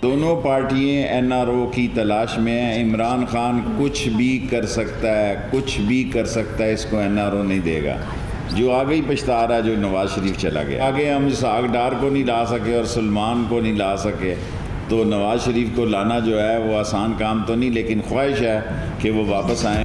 दोनों पार्टियां एनआरओ की तलाश में हैं। इमरान खान कुछ भी कर सकता है, कुछ भी कर सकता है, इसको एनआरओ नहीं देगा। जो आगे ही पछता रहा है, जो नवाज शरीफ चला गया। आगे हम इसहाक डार को नहीं ला सके और सलमान को नहीं ला सके, तो नवाज शरीफ को लाना जो है वो आसान काम तो नहीं, लेकिन ख्वाहिश है कि वो वापस आएँ।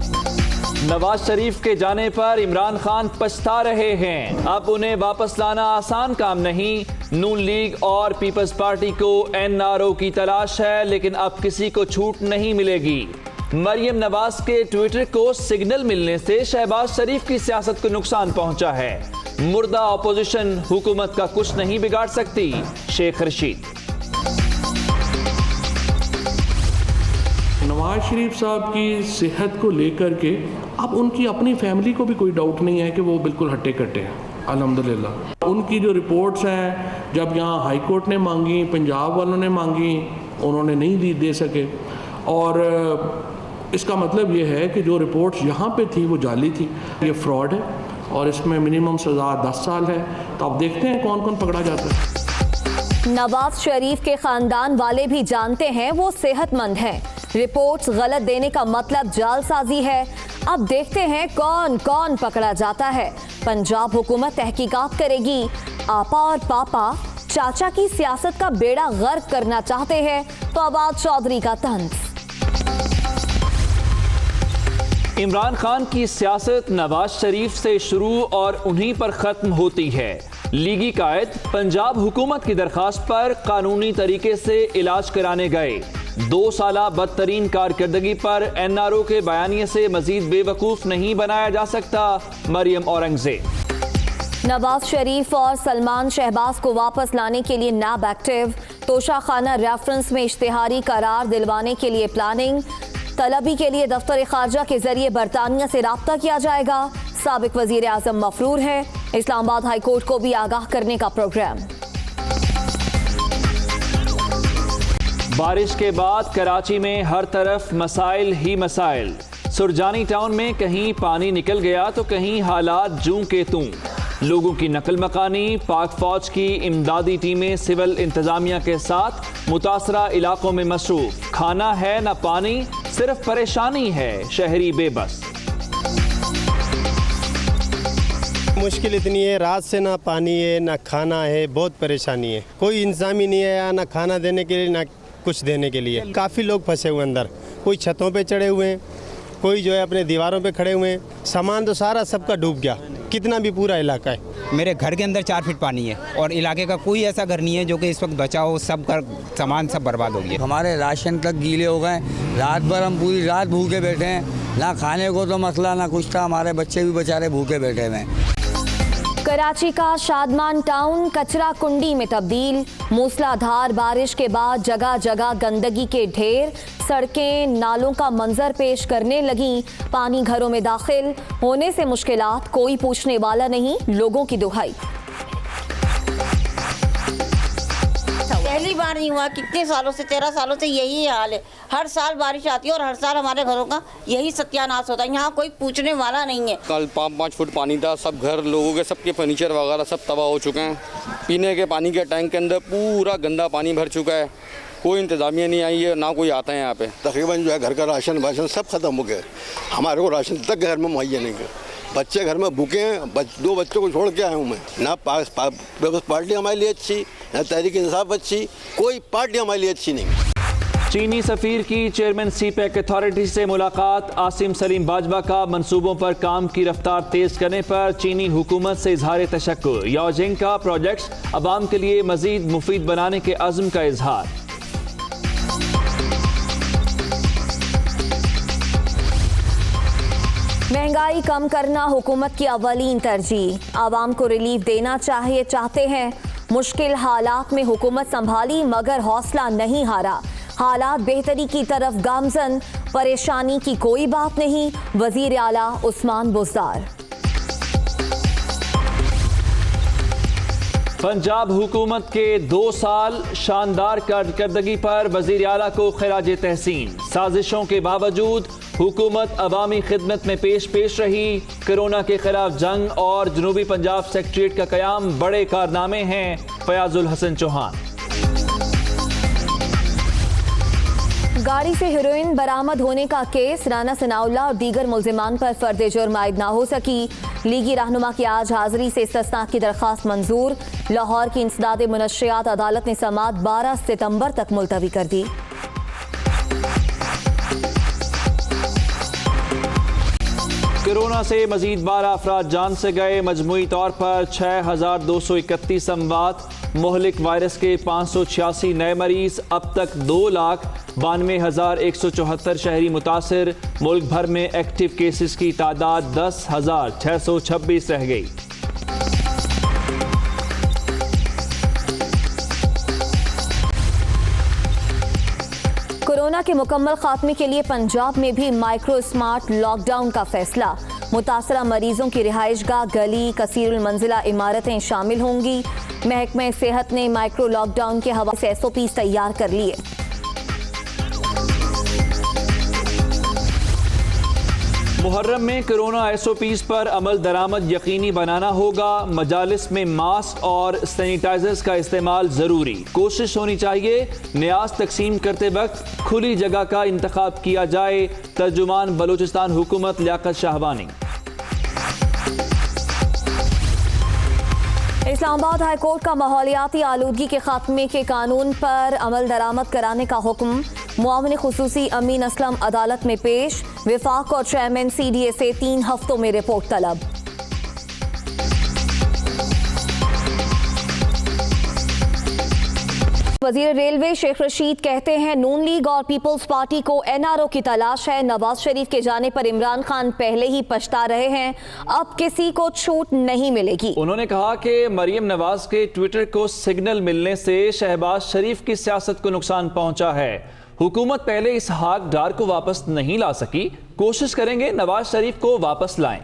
नवाज शरीफ के जाने पर इमरान खान पछता रहे हैं। अब उन्हें वापस लाना आसान काम नहीं। नून लीग और पीपल्स पार्टी को एनआरओ की तलाश है, लेकिन अब किसी को छूट नहीं मिलेगी। मरियम नवाज के ट्विटर को सिग्नल मिलने से शहबाज शरीफ की सियासत को नुकसान पहुंचा है। मुर्दा अपोजिशन हुकूमत का कुछ नहीं बिगाड़ सकती। शेख रशीद। नवाज शरीफ साहब की सेहत को लेकर के अब उनकी अपनी फैमिली को भी कोई डाउट नहीं है कि वो बिल्कुल हट्टे कट्टे हैं, अल्हम्दुलिल्लाह। उनकी जो रिपोर्ट्स हैं, जब यहाँ हाई कोर्ट ने मांगी, पंजाब वालों ने मांगी, उन्होंने नहीं दे सके। और इसका मतलब ये है कि जो रिपोर्ट्स यहाँ पे थी वो जाली थी, ये फ्रॉड है और इसमें मिनिमम सज़ा 10 साल है। तो अब देखते हैं कौन कौन पकड़ा जाता है। नवाज शरीफ के खानदान वाले भी जानते हैं वो सेहतमंद हैं। रिपोर्ट्स गलत देने का मतलब जालसाजी है। अब देखते हैं कौन कौन पकड़ा जाता है। पंजाब हुकूमत तहकीकात करेगी। आपा और पापा चाचा की सियासत का बेड़ा गर्क करना चाहते हैं तो अबाद चौधरी का तंज। इमरान खान की सियासत नवाज शरीफ से शुरू और उन्हीं पर खत्म होती है। लीगी कायद पंजाब हुकूमत की दरखास्त पर कानूनी तरीके से इलाज कराने गए। 2 साला बदतरीन कारकर्दगी पर एनआरओ के बयानिए से मजीद बेवकूफ नहीं बनाया जा सकता। मरियम औरंगजेब। नवाज शरीफ और सलमान शहबाज को वापस लाने के लिए नैब एक्टिव। तोशाखाना रेफरेंस में इश्तिहारी करार दिलवाने के लिए प्लानिंग। तलबी के लिए दफ्तर खारजा के जरिए बरतानिया से राब्ता किया जाएगा। साबिक वजीर आजम मफरूर है। इस्लामाबाद हाई कोर्ट को भी आगाह करने का प्रोग्राम। बारिश के बाद कराची में हर तरफ मसाइल ही मसाइल। सुरजानी टाउन में कहीं पानी निकल गया तो कहीं हालात जूं के तूं। लोगों की नकल मकानी। पाक फौज की इमदादी टीमें सिविल इंतजामिया के साथ मुतासरा इलाकों में मसरूफ। खाना है न पानी, सिर्फ परेशानी है, शहरी बेबस। मुश्किल इतनी है, रात से ना पानी है ना खाना है, बहुत परेशानी है। कोई इंतजाम ही नहीं है, ना खाना देने के लिए ना कुछ देने के लिए। काफ़ी लोग फंसे हुए अंदर, कोई छतों पे चढ़े हुए हैं, कोई जो है अपने दीवारों पे खड़े हुए हैं। सामान तो सारा सबका डूब गया, कितना भी पूरा इलाका है। मेरे घर के अंदर 4 फीट पानी है और इलाके का कोई ऐसा घर नहीं है जो कि इस वक्त बचा हो। सब का सामान सब बर्बाद हो गया। हमारे राशन तक गीले हो गए। रात भर हम पूरी रात भूखे बैठे हैं। ना खाने को तो मसला ना कुछ था, हमारे बच्चे भी बेचारे भूखे बैठे हुए हैं। कराची का शादमान टाउन कचरा कुंडी में तब्दील। मूसलाधार बारिश के बाद जगह जगह गंदगी के ढेर। सड़कें नालों का मंजर पेश करने लगी। पानी घरों में दाखिल होने से मुश्किलात, कोई पूछने वाला नहीं, लोगों की दुहाई। पहली बार नहीं हुआ, कितने सालों से 13 सालों से यही हाल है। हर साल बारिश आती है और हर साल हमारे घरों का यही सत्यानाश होता है। यहाँ कोई पूछने वाला नहीं है। कल 5-5 फुट पानी था। सब घर लोगों के सबके फर्नीचर वगैरह सब तबाह हो चुके हैं। पीने के पानी के टैंक के अंदर पूरा गंदा पानी भर चुका है। कोई इंतजामिया नहीं आई है, ना कोई आता है यहाँ पे। तकरीबन जो है घर का राशन सब खत्म हो गया। हमारे को राशन तक घर में मुहैया नहीं है। बच्चे घर में भूखे हैं। 2 बच्चों को छोड़ के आया हूँ मैं। ना पीपल्स पार्टी हमारे लिए अच्छी, ना तहरीक इंसाफ अच्छी, कोई पार्टी हमारे लिए अच्छी नहीं। चीनी सफीर की चेयरमैन सीपैक अथॉरिटी से मुलाकात। आसिम सलीम बाजवा का मंसूबों पर काम की रफ्तार तेज करने पर चीनी हुकूमत से इजहार तशक्कुर। याओजिंग का प्रोजेक्ट्स अवाम के लिए मजीद मुफीद बनाने के अज़्म का इजहार। महंगाई कम करना हुकूमत की अव्वलीन तरजीह। आवाम को रिलीफ देना चाहते हैं। मुश्किल हालात में हुकूमत संभाली मगर हौसला नहीं हारा। हालात बेहतरी की तरफ गामजन, परेशानी की कोई बात नहीं। वजीर आला उस्मान बुज़दार। पंजाब हुकूमत के 2 साल शानदार कारकर्दगी पर वजीर आला को खिराज तहसीन। साजिशों के बावजूद हुकूमत अवामी खिदमत में पेश रही। कोरोना के खिलाफ जंग और जनूबी पंजाब सेक्रेटेरिएट का क़याम बड़े कारनामे हैं। फयाजुल हसन चौहान। गाड़ी से हेरोइन बरामद होने का केस, राना सनाउल्लाह और दीगर मुल्जिमान पर फर्द जुर्म आयद ना हो सकी। लीगी रहनुमा की आज हाजिरी से इस्तिस्ना की दरख्वास्त मंजूर। लाहौर की इंसदाद मुनशियात अदालत ने समाअत 12 सितंबर तक मुलतवी कर दी। कोरोना से मजीद 12 अफराद जान से गए। मजमूई तौर पर 6231 अमवात। मोहलिक वायरस के 586 नए मरीज। अब तक 2,92,174 शहरी मुतासिर। मुल्क भर में एक्टिव केसेस की तादाद 10,626 रह गई। कोरोना के मुकम्मल खात्मे के लिए पंजाब में भी माइक्रो स्मार्ट लॉकडाउन का फैसला। मुतासरा मरीजों की रिहाइशगाह, गली, कसीरुल मंजिला इमारतें शामिल होंगी। महकमे सेहत ने माइक्रो लॉकडाउन के हवाले से SOPs तैयार कर लिए। मुहर्रम में कोरोना SOPs पर अमल दरामद यकीनी बनाना होगा। मजालिस में मास्क और सैनिटाइजर्स का इस्तेमाल ज़रूरी। कोशिश होनी चाहिए न्याज तकसीम करते वक्त खुली जगह का इंतखाब किया जाए। तर्जुमान बलूचिस्तान हुकूमत लियाकत शाहबानी। इस्लामाबाद हाई कोर्ट का माहौलियाती आलूदगी के खात्मे के कानून पर अमल दरामद कराने का हुक्म। मुआविन खुसूसी अमीन असलम अदालत में पेश। विफाक और चेयरमैन CDA से 3 हफ्तों में रिपोर्ट तलब। वजीर रेलवे शेख रशीद कहते हैं नून लीग और पीपल्स पार्टी को NRO की तलाश है। नवाज शरीफ के जाने पर इमरान खान पहले ही पछता रहे हैं, अब किसी को छूट नहीं मिलेगी। उन्होंने कहा कि मरियम नवाज के ट्विटर को सिग्नल मिलने से शहबाज शरीफ की सियासत को नुकसान पहुंचा है। हुकूमत पहले इसहाक डार को वापस नहीं ला सकी, कोशिश करेंगे नवाज शरीफ को वापस लाएं।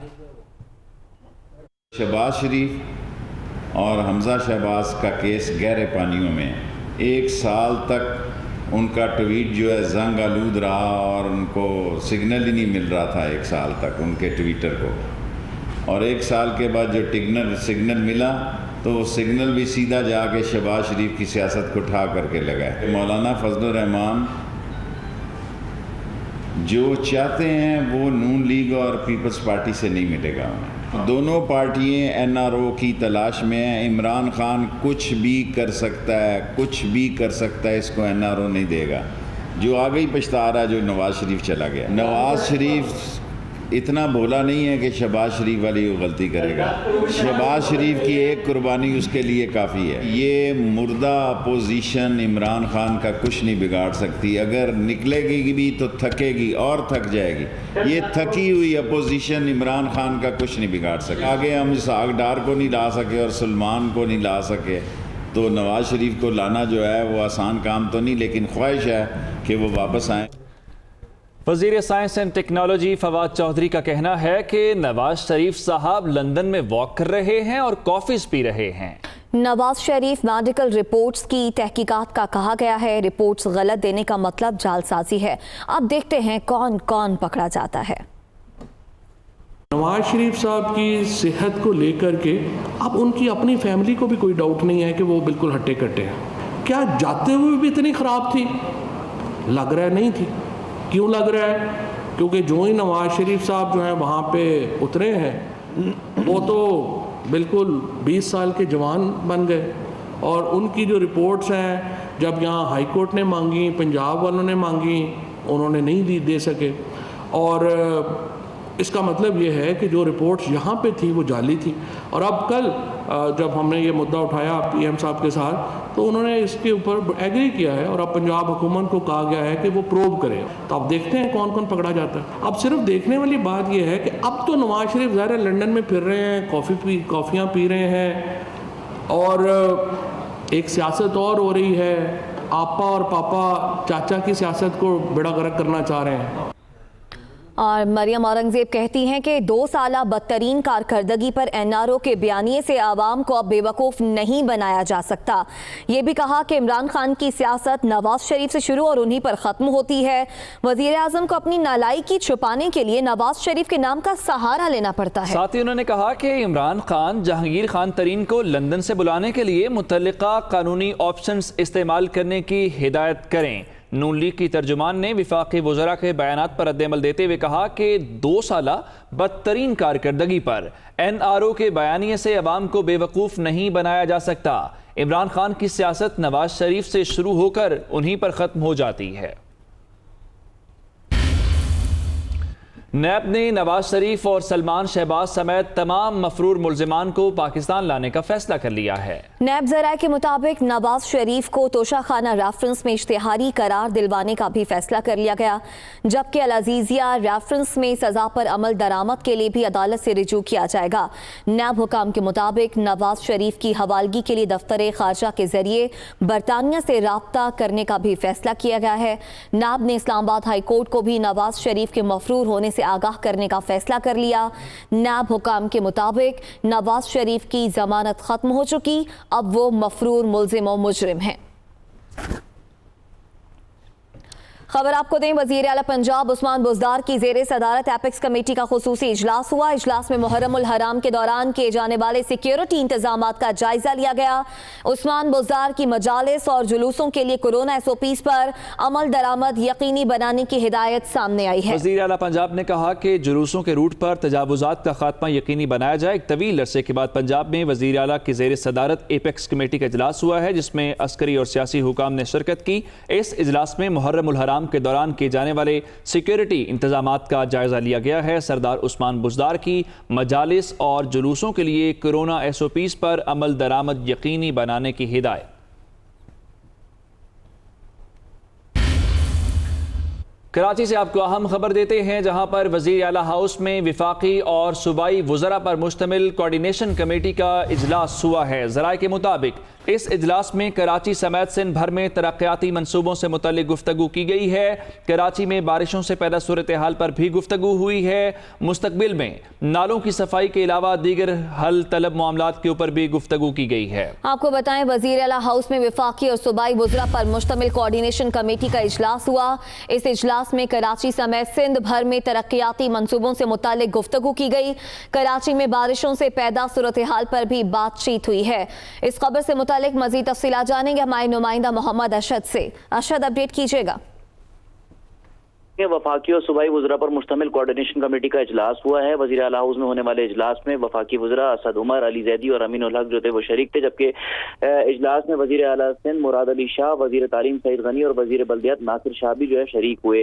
शहबाज शरीफ और हमजा शहबाज का केस गहरे पानियों में। 1 साल तक उनका ट्वीट जो है जंग आलूद रहा और उनको सिग्नल ही नहीं मिल रहा था 1 साल तक उनके ट्विटर को। और 1 साल के बाद जो सिग्नल मिला तो वो सिग्नल भी सीधा जाके शहबाज शरीफ की सियासत को ठा करके लगाए। मौलाना फजलुर रहमान जो चाहते हैं वो नून लीग और पीपल्स पार्टी से नहीं मिलेगा उन्हें। दोनों पार्टियां NRO की तलाश में हैं। इमरान खान कुछ भी कर सकता है, कुछ भी कर सकता है, इसको NRO नहीं देगा। जो आगे ही पछता रहा है जो नवाज शरीफ चला गया। नवाज शरीफ इतना भोला नहीं है कि शहबाज शरीफ वाली वो गलती करेगा। शहबाज शरीफ की एक कुर्बानी उसके लिए काफ़ी है। ये मुर्दा अपोजिशन इमरान खान का कुछ नहीं बिगाड़ सकती। अगर निकलेगी भी तो थकेगी और थक जाएगी। ये थकी हुई अपोजिशन इमरान खान का कुछ नहीं बिगाड़ सकती। आगे हम इसहाक डार को नहीं ला सके और सलमान को नहीं ला सके तो नवाज शरीफ को लाना जो है वो आसान काम तो नहीं, लेकिन ख्वाहिश है कि वो वापस आएँ। वज़ीर science and technology Fawad Chaudhry का कहना है कि नवाज शरीफ साहब लंदन में वॉक कर रहे हैं और कॉफीज पी रहे हैं। नवाज शरीफ मेडिकल रिपोर्ट्स की तहकीकात का कहा गया है। रिपोर्ट्स गलत देने का मतलब जालसाजी है। अब देखते हैं कौन कौन पकड़ा जाता है। नवाज शरीफ साहब की सेहत को लेकर के अब उनकी अपनी फैमिली को भी कोई डाउट नहीं है कि वो बिल्कुल हट्टे कट्टे हैं। क्या जाते हुए भी इतनी ख़राब थी? लग रहा है नहीं थी। क्यों लग रहा है? क्योंकि जो ही नवाज शरीफ साहब जो हैं वहाँ पे उतरे हैं वो तो बिल्कुल 20 साल के जवान बन गए। और उनकी जो रिपोर्ट्स हैं जब यहाँ हाई कोर्ट ने मांगी, पंजाब वालों ने मांगी, उन्होंने नहीं दे सके। और इसका मतलब ये है कि जो रिपोर्ट्स यहाँ पे थी वो जाली थी। और अब कल जब हमने ये मुद्दा उठाया PM साहब के साथ तो उन्होंने इसके ऊपर एग्री किया है और अब पंजाब हुकूमत को कहा गया है कि वो प्रोब करें। तो अब देखते हैं कौन कौन पकड़ा जाता है। अब सिर्फ देखने वाली बात ये है कि अब तो नवाज शरीफ ज़ाहिर लंदन में फिर रहे हैं, कॉफ़ियाँ पी रहे हैं और एक सियासत और हो रही है। आपा और पापा चाचा की सियासत को बेड़ा गर्क करना चाह रहे हैं। और मरियम औरंगजेब कहती हैं कि 2 साला बदतरीन कारकर्दगी पर NRO के बयानिए से आवाम को अब बेवकूफ़ नहीं बनाया जा सकता। ये भी कहा कि इमरान खान की सियासत नवाज शरीफ से शुरू और उन्हीं पर ख़त्म होती है। वज़ीर आज़म को अपनी नालायकी छुपाने के लिए नवाज शरीफ के नाम का सहारा लेना पड़ता है। साथ ही उन्होंने कहा कि इमरान खान जहांगीर खान तरीन को लंदन से बुलाने के लिए मुतल्लिका कानूनी ऑप्शंस इस्तेमाल करने की हिदायत करें। नून लीग की तर्जुमान ने वफाकी वज़रा के बयानात पर रद्द-ए-अमल देते हुए कहा कि 2 साला बदतरीन कारकर्दगी पर NRO के बयानिए से अवाम को बेवकूफ़ नहीं बनाया जा सकता। इमरान खान की सियासत नवाज शरीफ से शुरू होकर उन्हीं पर ख़त्म हो जाती है। नैब ने नवाज शरीफ और सलमान शहबाज समेत तमाम मफरूर मुल्जिमान को पाकिस्तान लाने का फैसला कर लिया है। नैब ज़राए के मुताबिक नवाज शरीफ को तोशाखाना रेफरेंस में इश्तिहारी करार दिलवाने का भी फैसला कर लिया गया, जबकि अल-अजीज़िया रेफरेंस में सजा पर अमल दरामद के लिए भी अदालत से रिजू किया जाएगा। नैब हुकाम के मुताबिक नवाज शरीफ की हवालगी के लिए दफ्तर खारजा के जरिए बरतानिया से राब्ता करने का भी फैसला किया गया है। नैब ने इस्लामाबाद हाई कोर्ट को भी नवाज शरीफ के मफरूर होने से आगाह करने का फैसला कर लिया। नैब हुकाम के मुताबिक नवाज शरीफ की जमानत खत्म हो चुकी, अब वो मफरूर मुल्जिम और मुजरिम हैं। खबर आपको दें, वज़ीर आला पंजाब उस्मान बुज़दार की ज़ेरे सदारत एपेक्स कमेटी का खुसूसी इजलास हुआ। इजलास में मुहर्रमुल हराम के दौरान किए जाने वाले सिक्योरिटी इंतजामात का जायजा लिया गया। उस्मान बुज़दार की मजालिस और जुलूसों के लिए कोरोना SOPs पर अमल दरामद यकीनी बनाने की हिदायत सामने आई है। वज़ीर आला पंजाब ने कहा कि जुलूसों के रूट पर तजावुज़ात का खात्मा यकीनी बनाया जाए। एक तवील अरसे के बाद पंजाब में वज़ीर आला की ज़ेरे सदारत एपेक्स कमेटी का इजलास हुआ है, जिसमें अस्करी और सियासी हुकाम ने शिरकत की। इस इजलास में मुहर्रमुल हराम के दौरान किए जाने वाले सिक्योरिटी इंतजामात का जायजा लिया गया है। सरदार उस्मान बुज़दार की मजालिस और जुलूसों के लिए कोरोना SOPs पर अमल दरामद यकीनी बनाने की हिदायत। कराची से आपको अहम खबर देते हैं, जहां पर वज़ीर आला हाउस में वफाकी और सूबाई वज़रा पर मुश्तमिल कोऑर्डिनेशन कमेटी का इजलास हुआ है। ज़राए के मुताबिक इस इजलास में कराची समेत सिंध भर में तरक्याती मनसूबों से मुतल्लिक गुफ्तगू की गई है। कराची में बारिशों से पैदा सूरत हाल पर भी गुफ्तगू हुई है। मुस्तकबिल में नालों की सफाई के अलावा दीगर हल तलब मामलात के ऊपर भी गुफ्तगू की गई है। आपको बताएं, वज़ीर आला हाउस में वफाकी और सूबाई वज़रा पर मुश्तमिल कोऑर्डिनेशन कमेटी का इजलास हुआ। इस इजलास में कराची समेत सिंध भर में तरक्याती मनसूबों से मुतल्लिक गुफ्तगू की गई। कराची में बारिशों से पैदा सूरत हाल पर भी बातचीत हुई है। इस खबर से मज़ीद तफ़सीलात जानेंगे हमारे नुमाइंदा मोहम्मद अरशद से। अरशद, अपडेट कीजिएगा। वफाकी और सूबाई वज़रा पर मुश्तमिल कोऑर्डिनेशन कमेटी का इजलास हुआ है। वज़ीर आला हाउस में होने वाले इजलास में वफाकी वज़रा असद उमर, अली जैदी और अमीनुल हक जो थे वो शरीक थे, जबकि इजलास में वज़ीर आला सिंध मुराद अली शाह, वज़ीर तालीम सईद गनी और वज़ीर बल्दियात नासिर शाह भी जो है शरीक हुए।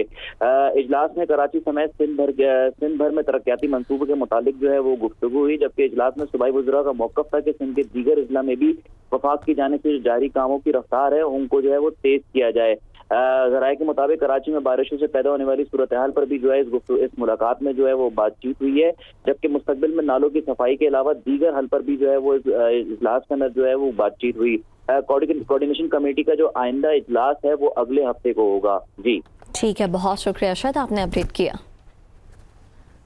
इजलास में कराची समेत सिंध भर में तरक्याती मनसूबों के मुतालिक जो है वो गुफ्तगू हुई, जबकि इजलास में सूबाई वज़रा का मौक़िफ़ था कि सिंध के दीगर अजला में भी वफाक की जानिब से जारी कामों की रफ्तार है उनको जो है वो तेज किया जाए। ज़राए के मुताबिक कराची में बारिशों से पैदा होने वाली सूरत हाल पर भी जो है इस मुलाकात में जो है वो बातचीत हुई है, जबकि मुस्तकबिल में नालों की सफाई के अलावा दीगर हल पर भी जो है वो इजलास के अंदर जो है वो बातचीत हुई। कोऑर्डिनेशन कमेटी का जो आइंदा इजलास है वो अगले हफ्ते को होगा। जी ठीक है, बहुत शुक्रिया अरशद, आपने अपडेट किया।